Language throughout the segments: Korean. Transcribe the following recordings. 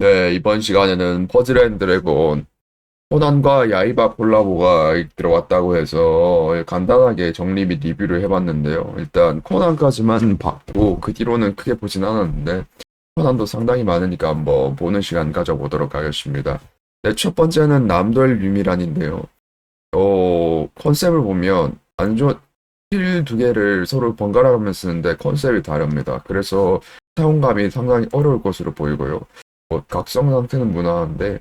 네, 이번 시간에는 퍼즐 앤 드래곤 코난과 야이바 콜라보가 들어왔다고 해서 간단하게 정리 및 리뷰를 해봤는데요. 일단 코난까지만 봤고 그 뒤로는 크게 보진 않았는데 코난도 상당히 많으니까 한번 보는 시간 가져보도록 하겠습니다. 네, 첫 번째는 남도의 유미란인데요. 컨셉을 보면 안 좋은 실 두 개를 서로 번갈아 가면서 쓰는데 컨셉이 다릅니다. 그래서 사용감이 상당히 어려울 것으로 보이고요. 각성 상태는 무난한데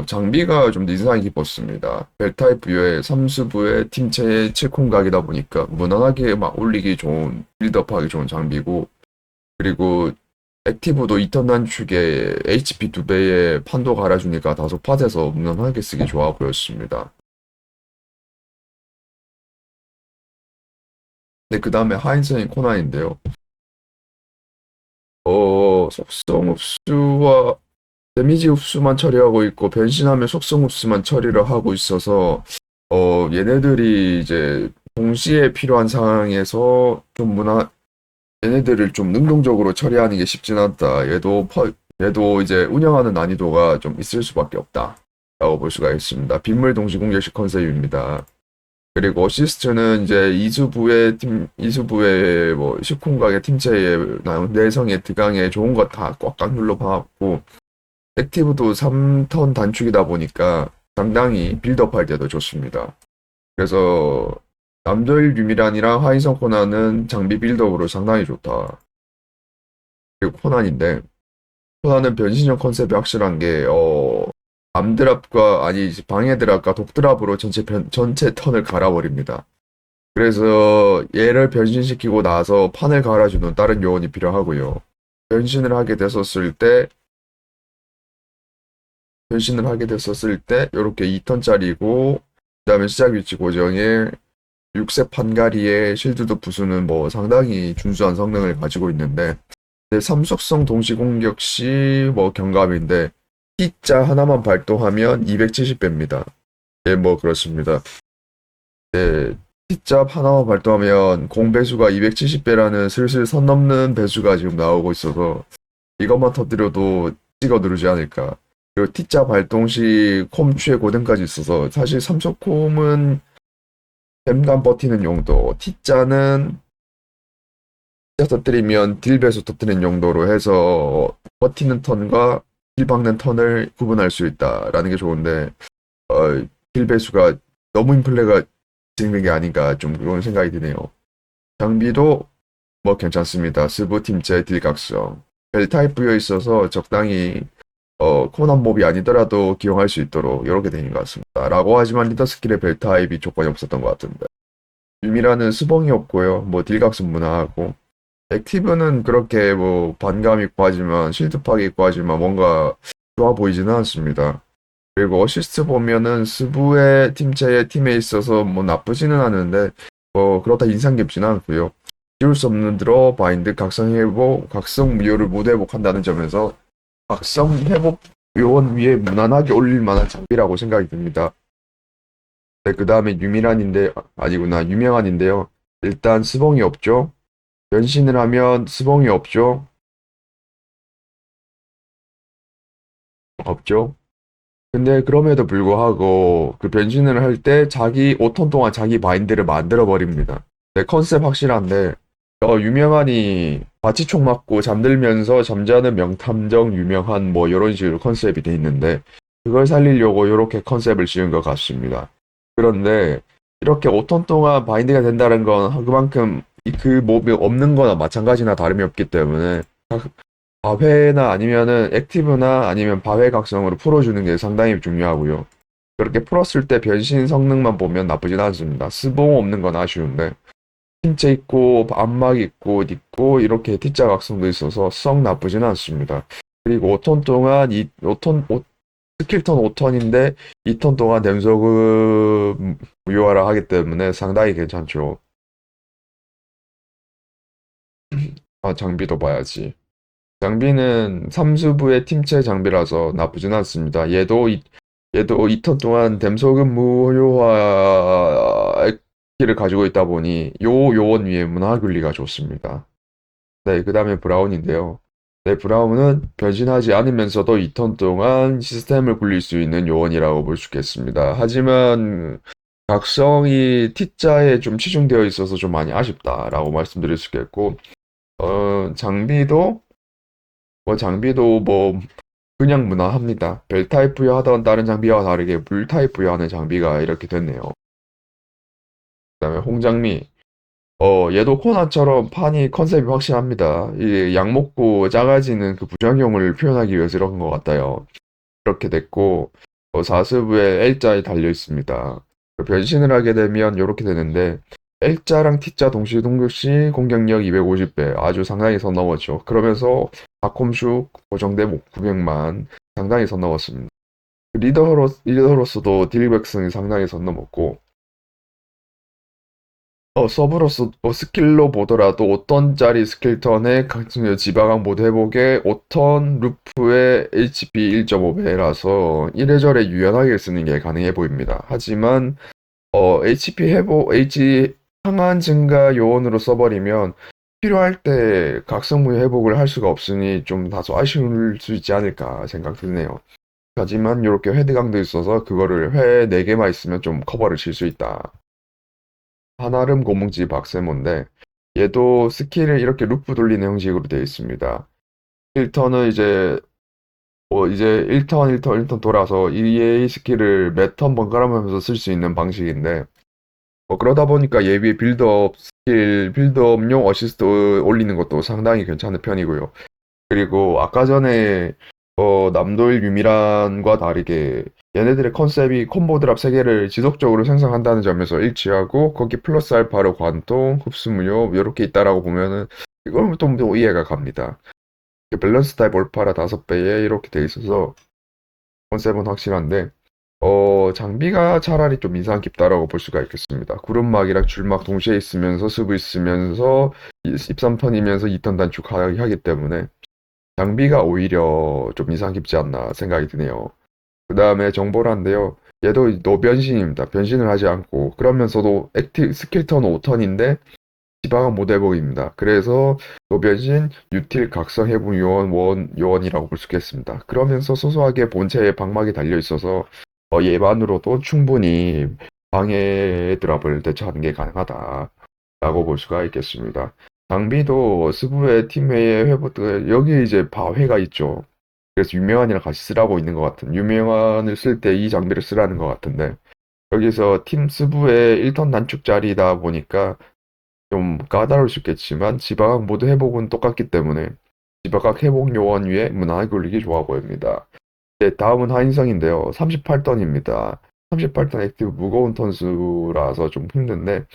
장비가 좀 인상이 깊었습니다. 벨타입 부여의 삼수부의 팀체의 7콩각이다 보니까 무난하게 막 올리기 좋은, 빌드업하기 좋은 장비고, 그리고 액티브도 2턴 단축에 HP 2배의 판도 갈아주니까 다소 팟에서 무난하게 쓰기 좋아 보였습니다. 네, 그 다음에 하인센인 코난인데요. 속성 흡수와 데미지 흡수만 처리하고 있고 변신하면 속성 흡수만 처리를 하고 있어서 얘네들이 이제 동시에 필요한 상황에서 좀 얘네들을 좀 능동적으로 처리하는 게 쉽진 않다. 얘도 이제 운영하는 난이도가 좀 있을 수밖에 없다. 라고 볼 수가 있습니다. 빗물 동시 공격식 컨셉입니다. 그리고 어시스트는 이제 이수부의 뭐 시콩각의 팀체의 내성의 드강에 좋은 거 다 꽉꽉 눌러 박았고 액티브도 3턴 단축이다 보니까 상당히 빌드업할 때도 좋습니다. 그래서 남도일 유미란이랑 하이성 코난은 장비 빌드업으로 상당히 좋다. 그리고 코난은 변신형 컨셉이 확실한 게 암드랍과 아니 방해 드랍과 독드랍으로 전체 턴을 갈아버립니다. 그래서 얘를 변신시키고 나서 판을 갈아주는 다른 요원이 필요하고요. 변신을 하게 됐었을 때 이렇게 2턴짜리고 그다음에 시작 위치 고정에 6세 판가리에 실드도 부수는 뭐 상당히 준수한 성능을 가지고 있는데 삼속성 동시 공격 시 뭐 경감인데 T자 하나만 발동하면 270배입니다. 예, 뭐 그렇습니다. 네, T자 하나만 발동하면 공배수가 270배라는 슬슬 선 넘는 배수가 지금 나오고 있어서 이것만 터뜨려도 찍어 누르지 않을까. 그리고 T자 발동 시 콤 최 고등까지 있어서 사실 삼속콤은 댐감 버티는 용도, T자는 T자 터뜨리면 딜 배수 터뜨리는 용도로 해서 버티는 턴과 딜 박는 턴을 구분할 수 있다라는 게 좋은데 딜 배수가 너무 인플레가 찍는 게 아닌가 좀 그런 생각이 드네요. 장비도 뭐 괜찮습니다. 스부 팀제 딜각성 벨타입 부여 있어서 적당히 코난 몹이 아니더라도 기용할 수 있도록 이렇게 되는 것 같습니다. 라고 하지만 리더 스킬의 벨 타입이 조건이 없었던 것 같은데 유미라는 수봉이 없고요. 뭐 딜각은 무난하고 액티브는 그렇게 뭐 반감 있고 하지만 실드 파괴 있고 하지만 뭔가 좋아 보이지는 않습니다. 그리고 어시스트 보면은 스부의 팀에 있어서 뭐 나쁘지는 않은데 뭐 그렇다 인상 깊지는 않고요. 지울 수 없는 드로 바인드 각성 회복 각성 무효를 모두 회복한다는 점에서 각성 회복 요원 위에 무난하게 올릴 만한 장비라고 생각이 듭니다. 네, 그 다음에 아니구나, 유명한인데요. 일단 스봉이 없죠. 변신을 하면 스봉이 없죠. 없죠. 근데 그럼에도 불구하고 그 변신을 할 때 자기 5턴 동안 자기 바인드를 만들어 버립니다. 네, 컨셉 확실한데 유명한이 바치총 맞고 잠들면서 잠자는 명탐정 유명한 뭐 이런 식으로 컨셉이 돼 있는데 그걸 살리려고 이렇게 컨셉을 지은 것 같습니다. 그런데 이렇게 5턴 동안 바인드가 된다는 건 그만큼 그 몹이 없는 거나 마찬가지나 다름이 없기 때문에 바회나 아니면은 액티브나 아니면 바회 각성으로 풀어주는 게 상당히 중요하고요. 그렇게 풀었을 때 변신 성능만 보면 나쁘진 않습니다. 스봉 없는 건 아쉬운데 틴체 있고 안막 있고 이렇게 T자 각성도 있어서 썩 나쁘진 않습니다. 그리고 5턴 동안 5턴 스킬턴 5턴인데 2턴 동안 댐소금 무효화를 하기 때문에 상당히 괜찮죠. 장비도 봐야지. 장비는 삼수부의 팀체 장비라서 나쁘진 않습니다. 얘도 2턴 동안 댐소금 무효화 키를 가지고 있다 보니 요원 위에 문화 균리가 좋습니다. 네, 그 다음에 브라운인데요. 네, 브라운은 변신하지 않으면서도 2턴 동안 시스템을 굴릴 수 있는 요원이라고 볼 수 있겠습니다. 하지만 각성이 T자에 좀 치중되어 있어서 좀 많이 아쉽다라고 말씀드릴 수 있겠고, 장비도 뭐 그냥 무난합니다. 벨 타입 부여하던 다른 장비와 다르게 물 타입 부여하는 장비가 이렇게 됐네요. 그다음에 홍장미. 얘도 코난처럼 판이 컨셉이 확실합니다. 이게 약 먹고 작아지는 그 부작용을 표현하기 위해서 이런 것 같아요. 이렇게 됐고, 4스부에 L자에 달려 있습니다. 변신을 하게 되면 이렇게 되는데, L자랑 T자 동시 동격 시 공격력 250배, 아주 상당히 선 넘었죠. 그러면서 다콤슈 고정대 900만, 상당히 선 넘었습니다. 리더로서도 딜백승이 상당히 선 넘었고, 서브로서 스킬로 보더라도 5턴짜리 스킬턴에 지방항 모드 회복에 5턴 루프에 HP 1.5배라서 이래저래 유연하게 쓰는 게 가능해 보입니다. 하지만 HP 회복, 상한 증가 요원으로 써버리면 필요할 때 각성무효 회복을 할 수가 없으니 좀 다소 아쉬울 수 있지 않을까 생각 드네요. 하지만 이렇게 회드강도 있어서 그거를 회 4개만 있으면 좀 커버를 칠 수 있다. 한아름 고뭉지 박세모인데 얘도 스킬을 이렇게 루프 돌리는 형식으로 되어 있습니다. 1턴은 이제 1턴 돌아서 이 스킬을 몇 턴 번갈아가면서 쓸 수 있는 방식인데 그러다 보니까 예비 빌드업용 어시스트 올리는 것도 상당히 괜찮은 편이고요. 그리고 아까 전에 남도일 유미란과 다르게 얘네들의 컨셉이 콤보 드랍 3개를 지속적으로 생성한다는 점에서 일치하고 거기 플러스 알파로 관통, 흡수무효 이렇게 있다라고 보면은 이거는 또 이해가 갑니다. 밸런스 타입 올파라 5배에 이렇게 돼 있어서 컨셉은 확실한데 장비가 차라리 좀 인상 깊다라고 볼 수가 있겠습니다. 구름막이랑 줄막 동시에 있으면서 스브 있으면서 13턴이면서 2턴 단축하기 때문에 장비가 오히려 좀 인상 깊지 않나 생각이 드네요. 그 다음에 정보란데요. 얘도 노변신입니다. 변신을 하지 않고 그러면서도 액티 스킬턴 5턴인데 지방은 모대복입니다. 그래서 노변신, 유틸, 각성, 해분 요원이라고 볼 수 있겠습니다. 그러면서 소소하게 본체에 방막이 달려 있어서 얘만으로도 충분히 방해 드랍을 대처하는 게 가능하다라고 볼 수가 있겠습니다. 장비도 스부의 팀회의 회보드 여기 이제 바회가 있죠. 그래서 유명한이랑 같이 쓰라고 있는 것 같은 유명한을 쓸 때 이 장비를 쓰라는 것 같은데 여기서 팀 스부의 1턴 단축짜리다 보니까 좀 까다로울 수 있겠지만 지방학 모두 회복은 똑같기 때문에 지방학 회복 요원 위에 무난하게 올리기 좋아 보입니다. 네, 다음은 하인성인데요. 38턴입니다. 38턴 액티브 무거운 턴수라서 좀 힘든데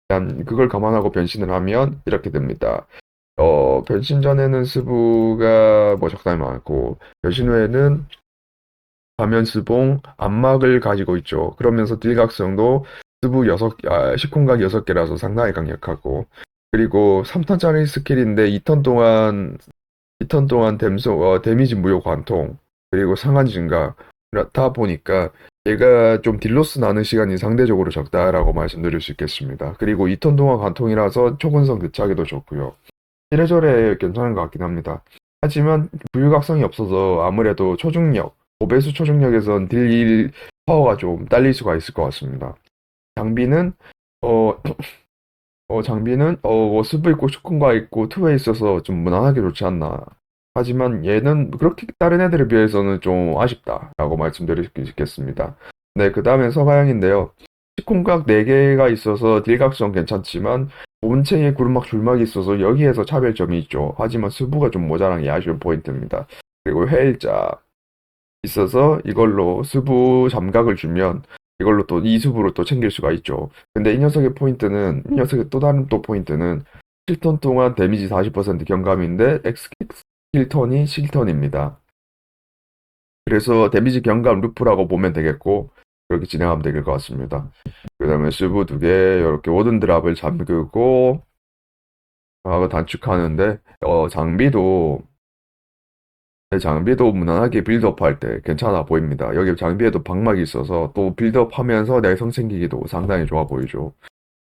일단 그걸 감안하고 변신을 하면 이렇게 됩니다. 변신 전에는 스부가 뭐 적당히 많고 변신 후에는 가면스봉 안막을 가지고 있죠. 그러면서 딜각성도 스부 10콤각 6개라서 상당히 강력하고 그리고 3턴짜리 스킬인데 2턴 동안 데미지 무효 관통 그리고 상한 증가 그렇다 보니까 얘가 좀 딜로스 나는 시간이 상대적으로 적다라고 말씀드릴 수 있겠습니다. 그리고 2턴 동안 관통이라서 초근성 대차기도 좋고요. 이래저래 괜찮은 것 같긴 합니다. 하지만 부유각성이 없어서 아무래도 초중력, 고배수 초중력에선 딜 파워가 좀 딸릴 수가 있을 것 같습니다. 장비는 어, 장비는 워스브 있고 슈kun가 있고 투에 있어서 좀 무난하게 좋지 않나. 하지만 얘는 그렇게 다른 애들에 비해서는 좀 아쉽다라고 말씀드릴 수 있겠습니다. 네, 그 다음엔 서가형인데요. 시콩각 4개가 있어서 딜각성 괜찮지만 본체에 구름막 줄막이 있어서 여기에서 차별점이 있죠. 하지만 수부가 좀 모자란 게 아쉬운 포인트입니다. 그리고 회일자 있어서 이걸로 수부 잠각을 주면 이걸로 또 이수부로 또 챙길 수가 있죠. 근데 이 녀석의 또 다른 또 포인트는 7턴 동안 데미지 40% 경감인데 엑스킬턴이 7턴입니다. 그래서 데미지 경감 루프라고 보면 되겠고 그렇게 진행하면 될 것 같습니다. 그 다음에 수부 2개 이렇게 워든 드랍을 잠그고 하고 단축하는데 장비도 무난하게 빌드업 할 때 괜찮아 보입니다. 여기 장비에도 방막이 있어서 또 빌드업 하면서 내성 챙기기도 상당히 좋아 보이죠.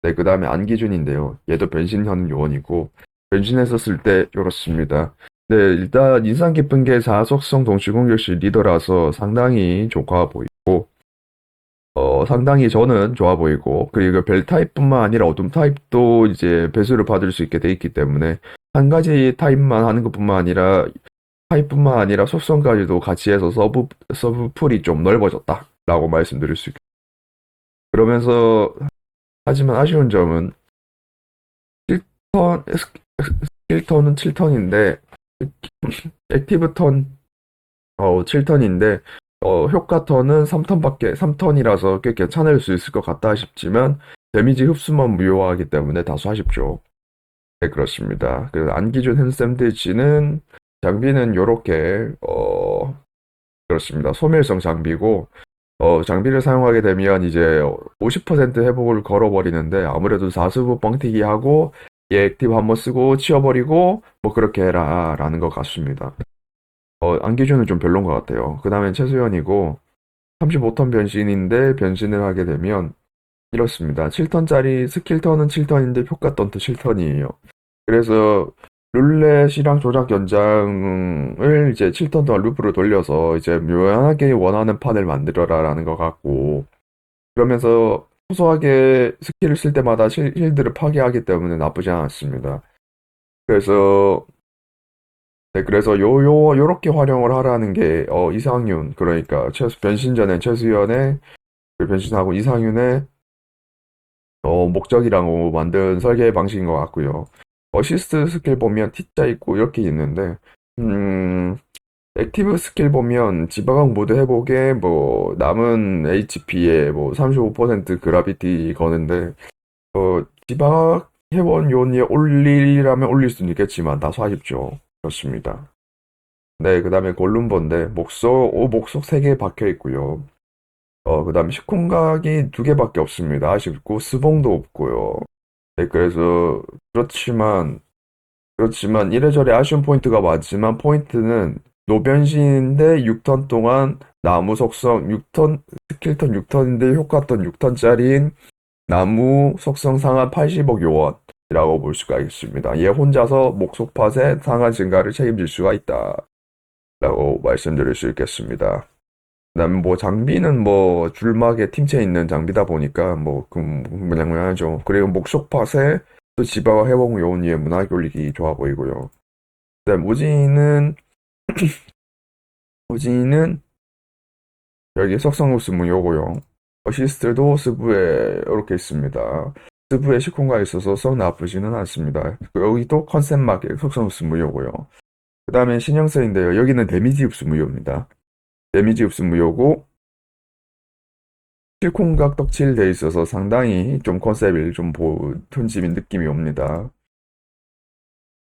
네, 그 다음에 안기준인데요. 얘도 변신하는 요원이고 변신했었을 때 이렇습니다. 네, 일단 인상 깊은 게 사속성 동시공격시 리더라서 상당히 좋아 보이고, 상당히 저는 좋아 보이고, 그리고 별 타입뿐만 아니라 어둠 타입도 이제 배수를 받을 수 있게 돼 있기 때문에, 한 가지 타입만 하는 것뿐만 아니라, 타입뿐만 아니라 속성까지도 같이 해서 서브 풀이 좀 넓어졌다라고 말씀드릴 수 있겠습니다. 그러면서, 하지만 아쉬운 점은, 7턴, 스킬 턴은 7턴인데, 액티브 턴, 7턴인데, 효과 턴은 3턴이라서 꽤 괜찮을 수 있을 것 같다 싶지만, 데미지 흡수만 무효하기 때문에 다소 아쉽죠. 네, 그렇습니다. 그 안기준 핸샌드위치는, 장비는 요렇게, 그렇습니다. 소멸성 장비고, 장비를 사용하게 되면 이제 50% 회복을 걸어버리는데, 아무래도 사수부 뻥튀기 하고, 얘 액티브 한번 쓰고 치워버리고, 뭐 그렇게 해라, 라는 것 같습니다. 안기준은 좀 별론 것 같아요. 그 다음엔 최수연이고, 35턴 변신인데 변신을 하게 되면 이렇습니다. 7턴짜리 스킬턴은 7턴인데 효과턴도 7턴이에요. 그래서 룰렛이랑 조작 연장을 이제 7턴 동안 루프로 돌려서 이제 묘연하게 원하는 판을 만들어라라는 것 같고, 그러면서 소소하게 스킬을 쓸 때마다 실드를 파괴하기 때문에 나쁘지 않았습니다. 그래서 네, 그래서 요렇게 활용을 하라는 게, 이상윤, 그러니까, 변신 전에 최수연의 그 변신하고 이상윤의, 목적이랑 만든 설계 방식인 것 같고요. 어시스트 스킬 보면 T자 있고 이렇게 있는데, 음, 액티브 스킬 보면 지방학 모드 회복에 뭐, 남은 HP에 뭐, 35% 그라비티 거는데, 지방학 회원 요원이 올리라면 올릴 수는 있겠지만, 다소 아쉽죠. 그렇습니다. 네, 그 다음에 골룸버인데, 목속 3개 박혀 있고요. 그 다음에 시콩각이 2개밖에 없습니다. 아쉽고, 스봉도 없고요. 네, 그래서, 그렇지만, 이래저래 아쉬운 포인트가 많지만, 포인트는 노변신인데 6턴 동안 나무 속성 6턴, 스킬턴 6턴인데 효과턴 6턴짜리인 나무 속성 상한 80억 요원이라고 볼 수가 있습니다. 얘 혼자서 목속팟의 상한 증가를 책임질 수가 있다. 라고 말씀드릴 수 있겠습니다. 그다음에 뭐 장비는 뭐 줄막에 팀체에 있는 장비다 보니까 뭐 무난무난하죠. 그리고 목속팟에 또 지방화 회복 요원 위에 문화 올리기 좋아 보이고요. 그다음 우진이는 여기 석성흡수 무효고요. 어시스트도 스부에 이렇게 있습니다. 스부에 시콘가 있어서 썩 나쁘지는 않습니다. 여기도 컨셉막에 석성흡수 무효고요. 그 다음에 신형서인데요. 여기는 데미지 흡수 무효입니다. 데미지 흡수 무효고 실콩각 떡칠 돼 있어서 상당히 좀 컨셉이 좀 톤집인 느낌이 옵니다.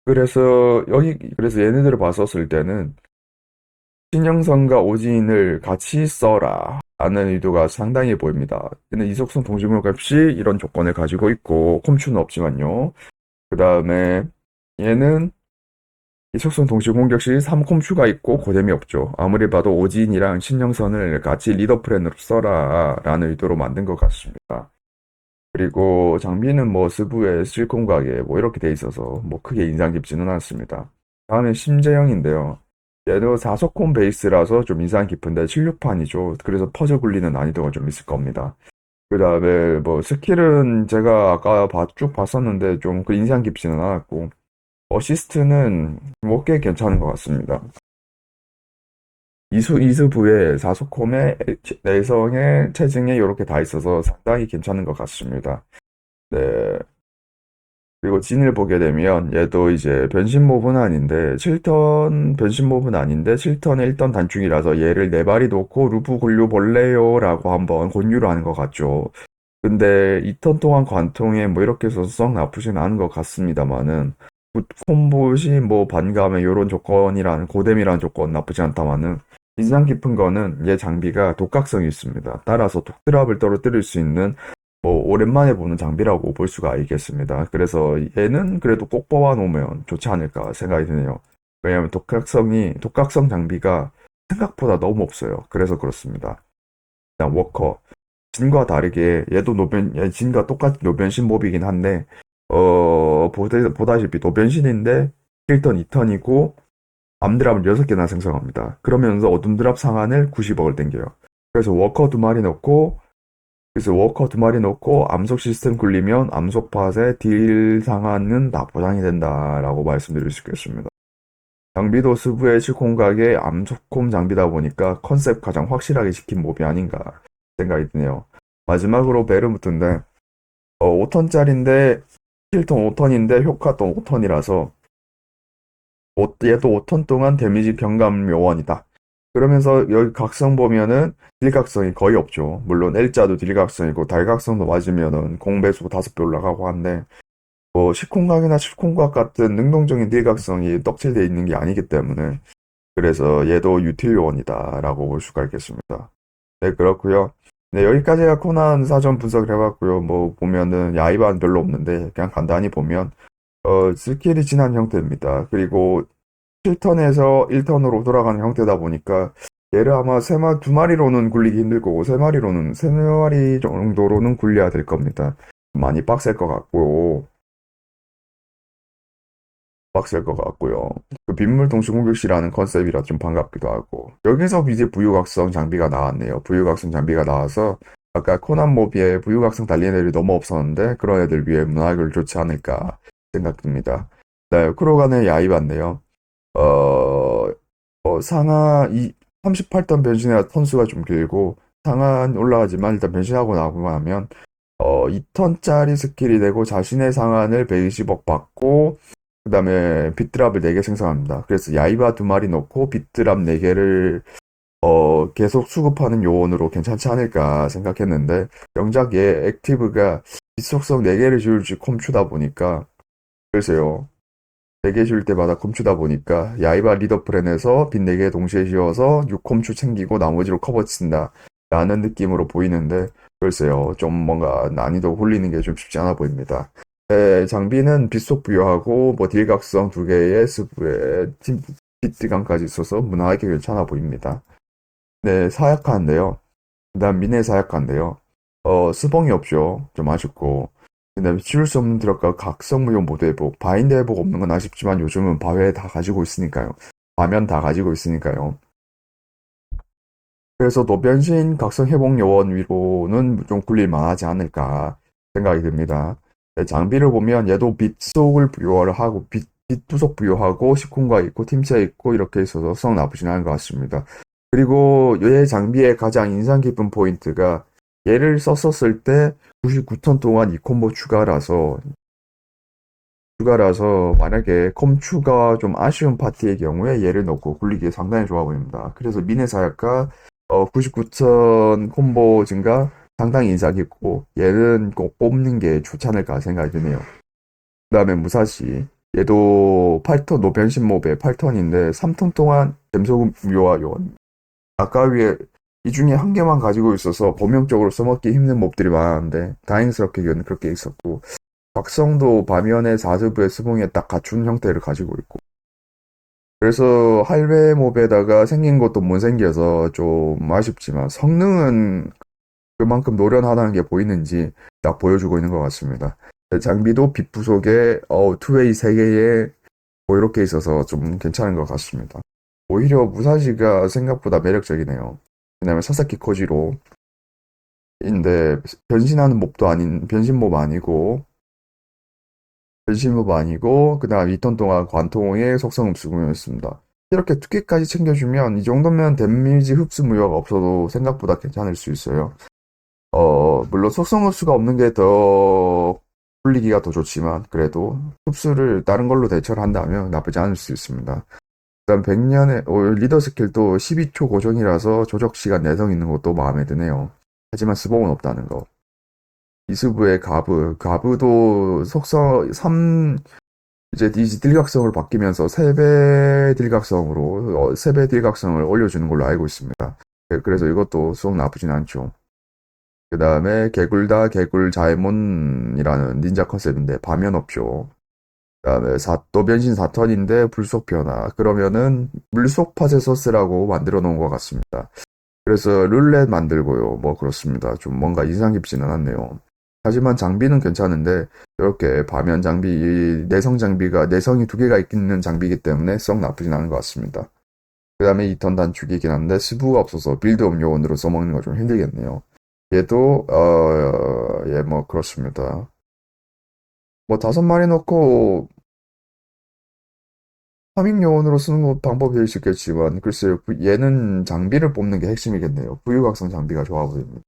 그래서 얘네들을 봤었을 때는 신영선과 오진을 같이 써라 라는 의도가 상당히 보입니다. 얘는 이속성 동시공격 없이 이런 조건을 가지고 있고 콤추는 없지만요. 그 다음에 얘는 이속성 동시공격 시 3콤추가 있고 고뎀이 없죠. 아무리 봐도 오진이랑 신영선을 같이 리더 프렌으로 써라 라는 의도로 만든 것 같습니다. 그리고 장비는 뭐 스부에 실콩각에 뭐 이렇게 돼 있어서 뭐 크게 인상 깊지는 않습니다. 다음엔 심재영인데요. 얘도 4속콤 베이스라서 좀 인상 깊은데 16판이죠. 그래서 퍼즐 굴리는 난이도가 좀 있을 겁니다. 그 다음에 뭐 스킬은 제가 아까 쭉 봤었는데 좀 그 인상 깊지는 않았고, 어시스트는 뭐 꽤 괜찮은 것 같습니다. 이수부에 4속콤에 내성에 체증에 이렇게 다 있어서 상당히 괜찮은 것 같습니다. 네. 그리고 진을 보게 되면 얘도 이제 변신 몹은 아닌데 7턴 변신 몹은 아닌데 7턴에 1턴 단축이라서 얘를 4발이 놓고 루프 굴려볼래요 라고 한번 권유를 하는 것 같죠. 근데 2턴 동안 관통에 뭐 이렇게 해서 썩 나쁘진 않은 것 같습니다만은 콤보시 뭐 반감에 요런 조건이라는 고뎀이라는 조건 나쁘지 않다마는 인상 깊은 거는 얘 장비가 독각성이 있습니다. 따라서 독드랍을 떨어뜨릴 수 있는 뭐 오랜만에 보는 장비라고 볼 수가 있겠습니다. 그래서 얘는 그래도 꼭 뽑아놓으면 좋지 않을까 생각이 드네요. 왜냐하면 독각성 장비가 생각보다 너무 없어요. 그래서 그렇습니다. 일단 워커. 진과 다르게 진과 똑같은 노변신 몹이긴 한데 보다시피 노변신인데 1턴, 2턴이고 암드랍을 6개나 생성합니다. 그러면서 어둠드랍 상한을 90억을 땡겨요. 그래서 워커 두 마리 넣고 암속 시스템 굴리면 암속 팟의 딜 상한은 다 보장이 된다라고 말씀드릴 수 있겠습니다. 장비도 스브의 실콩각의 암속콤 장비다 보니까 컨셉 가장 확실하게 지킨 몹이 아닌가 생각이 드네요. 마지막으로 베르무트인데 5턴짜리인데 힐턴 5턴인데 효과도 5턴이라서 얘도 5턴 동안 데미지 경감 요원이다. 그러면서 여기 각성 보면은 딜각성이 거의 없죠. 물론 L자도 딜각성이고 달각성도 맞으면은 공배수 5배 올라가고 한데 뭐 시콩각이나 십콩각 같은 능동적인 딜각성이 떡칠되어 있는 게 아니기 때문에 그래서 얘도 유틸 요원이다라고 볼 수가 있겠습니다. 네, 그렇고요. 네, 여기까지가 코난 사전 분석을 해봤고요. 뭐 보면은 야이반 별로 없는데 그냥 간단히 보면 스킬이 진한 형태입니다. 그리고 7턴에서 1턴으로 돌아가는 형태다 보니까 얘를 아마 두 마리로는 굴리기 힘들 거고 세 마리 정도로는 굴려야 될 겁니다. 많이 빡셀 것 같고요. 그 빗물 동시 공격시라는 컨셉이라 좀 반갑기도 하고 여기서 이제 부유각성 장비가 나왔네요. 부유각성 장비가 나와서 아까 코난 모비에 부유각성 달리는 애들이 너무 없었는데 그런 애들 위해 문화를 좋지 않을까 생각됩니다. 네, 크로간의 야이 봤네요. 어, 상하 38턴 변신해야 턴수가 좀 길고 상한 올라가지만 일단 변신하고 나고 나면 2턴짜리 스킬이 되고 자신의 상한을 120억 받고 그 다음에 빗드랍을 4개 생성합니다. 그래서 야이바 2마리 넣고 빗드랍 4개를 계속 수급하는 요원으로 괜찮지 않을까 생각했는데 정작 얘 액티브가 빛속성 4개를 지울지 컴추다 보니까 글쎄요. 4개 지울 때마다 컴추다 보니까 야이바 리더 플랜에서 빛 4개 동시에 지어서 6컴추 챙기고 나머지로 커버 친다 라는 느낌으로 보이는데 글쎄요. 좀 뭔가 난이도 홀리는 게 좀 쉽지 않아 보입니다. 네, 장비는 빛속 부여하고 뭐 딜각성 2개의 스브에 비트감까지 있어서 무난하게 괜찮아 보입니다. 네, 사약한데요. 그다음 미네 사약한데요. 스봉이 없죠. 좀 아쉽고. 그다음에 지울 수 없는 드럭과 각성 무용 모드 회복, 바인드 회복 없는 건 아쉽지만 요즘은 바회 다 가지고 있으니까요. 바면 다 가지고 있으니까요. 그래서 노변신 각성 회복 요원 위로는 좀 굴릴 만하지 않을까 생각이 듭니다. 네, 장비를 보면 얘도 빛 속을 부여를 하고 빛 부속 부여하고 식군가 있고 팀체 있고 이렇게 있어서 썩 나쁘진 않은 것 같습니다. 그리고 얘 장비의 가장 인상 깊은 포인트가 얘를 썼었을 때 99턴 동안 이 콤보 추가라서 만약에 컴추가 좀 아쉬운 파티의 경우에 얘를 넣고 굴리기 상당히 좋아 보입니다. 그래서 미네 사약과 99턴 콤보 증가 상당히 인상 깊고 얘는 꼭 뽑는 게 좋지 않을까 생각이 드네요. 그 다음에 무사시 얘도 8턴 노변신 몹의 8턴인데 3턴 동안 댐소 묘와 요원 아까 위에 이 중에 한 개만 가지고 있어서 범용적으로 써먹기 힘든 몹들이 많았는데 다행스럽게 이건 그렇게 있었고 각성도 바면의 4스부의 스봉에 딱 갖춘 형태를 가지고 있고 그래서 할배 몹에다가 생긴 것도 못생겨서 좀 아쉽지만 성능은 그만큼 노련하다는 게 보이는지 딱 보여주고 있는 것 같습니다. 장비도 빛 부속에 투웨이 3개에 뭐 이렇게 있어서 좀 괜찮은 것 같습니다. 오히려 무사시가 생각보다 매력적이네요. 왜냐면 사사키 코지로 인데 변신몹 아니고 그 다음 2턴 동안 관통의 속성 흡수 무효였습니다. 이렇게 투기까지 챙겨주면 이 정도면 데미지 흡수 무효가 없어도 생각보다 괜찮을 수 있어요. 물론 속성 흡수가 없는 게 더 굴리기가 더 좋지만 그래도 흡수를 다른 걸로 대처를 한다면 나쁘지 않을 수 있습니다. 그다음 100년의 리더 스킬도 12초 고정이라서 조적 시간 내성 있는 것도 마음에 드네요. 하지만 스봉은 없다는 거. 이수부의 가브도 속성 3 이제 딜각성을 바뀌면서 3배 딜각성을 올려주는 걸로 알고 있습니다. 그래서 이것도 썩 나쁘진 않죠. 그 다음에 개굴 자에몬이라는 닌자 컨셉인데 반면 없죠. 그 다음에 또 변신 4턴인데 불속 변화. 그러면은 물속 파세서스라고 만들어 놓은 것 같습니다. 그래서 룰렛 만들고요. 뭐 그렇습니다. 좀 뭔가 인상 깊지는 않네요. 하지만 장비는 괜찮은데 이렇게 반면 장비, 이 내성 장비가 내성이 두 개가 있는 장비이기 때문에 썩 나쁘진 않은 것 같습니다. 그 다음에 2턴 단축이긴 한데 스부가 없어서 빌드업 요원으로 써먹는 거 좀 힘들겠네요. 얘도 예, 뭐 그렇습니다. 뭐 5마리 넣고 파밍 요원으로 쓰는 것 방법이 될 수 있겠지만 글쎄요, 얘는 장비를 뽑는 게 핵심이겠네요. 부유각성 장비가 좋아 보입니다.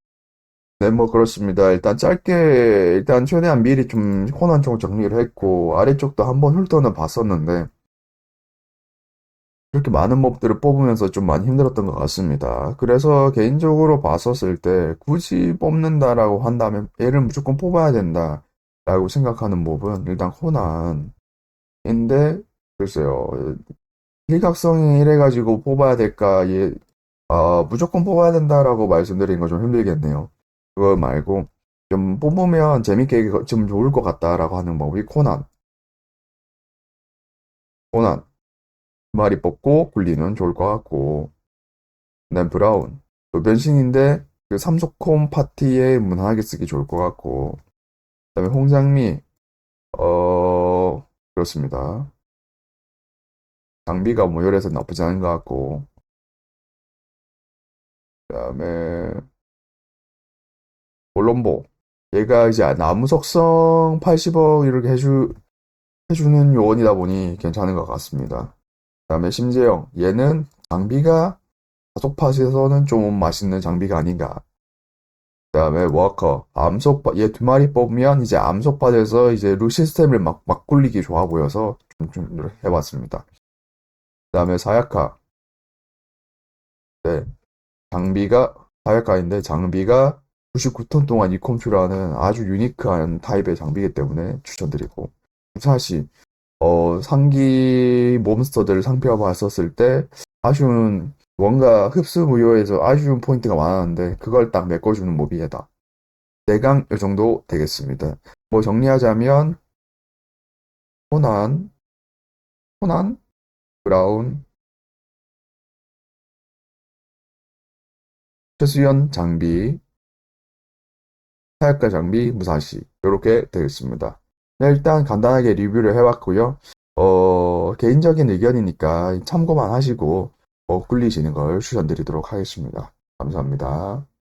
네, 뭐 그렇습니다. 일단 짧게 일단 최대한 미리 좀 코난 쪽 정리를 했고 아래쪽도 한번 훑어는 봤었는데 그렇게 많은 몹들을 뽑으면서 좀 많이 힘들었던 것 같습니다. 그래서 개인적으로 봤었을 때 굳이 뽑는다라고 한다면 얘를 무조건 뽑아야 된다라고 생각하는 몹은 일단 코난인데 글쎄요. 일각성이 이래가지고 뽑아야 될까? 무조건 뽑아야 된다라고 말씀드리는 건 좀 힘들겠네요. 그거 말고 좀 뽑으면 재밌게 좀 좋을 것 같다라고 하는 법이 코난 두 마리 뽑고 굴리는 좋을 것 같고, 그다음 브라운 또 변신인데 그 삼속홈 파티에 무난하게 쓰기 좋을 것 같고, 그다음에 홍장미 그렇습니다. 장비가 뭐 열해서 나쁘지 않은 것 같고, 그다음에 볼럼보 얘가 이제 나무 속성 80억 이렇게 해주는 요원이다 보니 괜찮은 것 같습니다. 그다음에 심재영 얘는 장비가 다속팟에서는 좀 맛있는 장비가 아닌가. 그다음에 워커 암속팟 얘 두 마리 뽑으면 이제 암속팟에서 이제 루 시스템을 막 굴리기 좋아 보여서 좀 해봤습니다. 그다음에 사야카 네, 장비가 사야카인데 장비가 99톤 동안 이콤추라는 아주 유니크한 타입의 장비이기 때문에 추천드리고, 사실 상기 몬스터들을 상대해봤었을 때 아쉬운 뭔가 흡수 무효에서 아쉬운 포인트가 많았는데 그걸 딱 메꿔주는 몹이 얘다. 대강 이 정도 되겠습니다. 뭐 정리하자면 코난, 코난, 브라운, 최수연 장비, 사역가 장비, 무사시 이렇게 되겠습니다. 네, 일단 간단하게 리뷰를 해봤고요. 개인적인 의견이니까 참고만 하시고 굴리시는 걸 추천드리도록 하겠습니다. 감사합니다.